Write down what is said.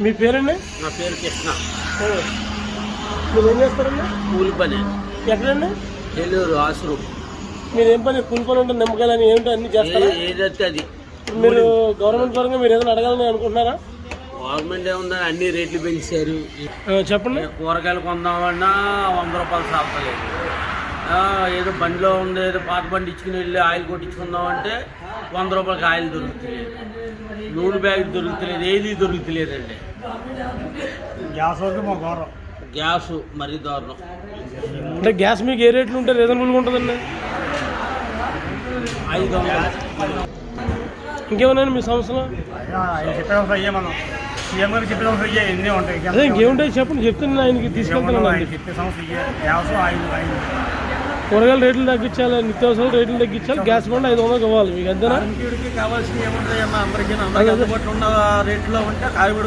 మీ పేరండి? నా పేరు కృష్ణ. మీరు ఏం చేస్తారండి? కూలి పని. ఎక్కడండి? ఏలూరు ఆశ్రమం. మీరు ఏం పని? కూలి పని ఉంటుంది, నిమ్మకాయలు అని ఏమిటో అన్ని చేస్తారా? ఏదైతే అది. మీరు గవర్నమెంట్ పరంగా మీరు ఏదైనా అడగాలని అనుకుంటున్నారా? గవర్నమెంట్ ఏముందని అన్ని రేట్లు పెంచారు. చెప్పండి. కూరగాయలు కొందామన్నా 100 రూపాయలు సాగుతలేదు. ఏదో బండిలో ఉంది, ఏదో పాత బండి ఇచ్చుకుని వెళ్ళి ఆయిల్ కొట్టించుకుందామంటే 100 రూపాయలకి ఆయిల్ దొరుకుతలేదు, నూనె బ్యాగ్ దొరుకుతలేదు, ఏది దొరుకుతలేదండి. గ్యాస్ మరీ దారుణం. అంటే గ్యాస్ మీకు ఏ రేట్లు ఉంటే రీజనబుల్గా ఉంటుందండి? 500. ఇంకేమన్నా మీ సంస్థలో? అదే ఇంకేముంటాయి చెప్పండి, చెప్తే నేను ఆయనకి తీసుకెళ్తాను. కూరగాయల రేట్లు తగ్గించాలి, నిత్యావసరాలు రేట్లు తగ్గించాలి, గ్యాస్ బండ్ 500 ఇవ్వాలి. మీకు అంతేనా? కావాల్సింది ఏముంటాయమ్మా, అందరికీ అందుబాటులో ఉన్న రేట్లో ఉంటే కాయగూడ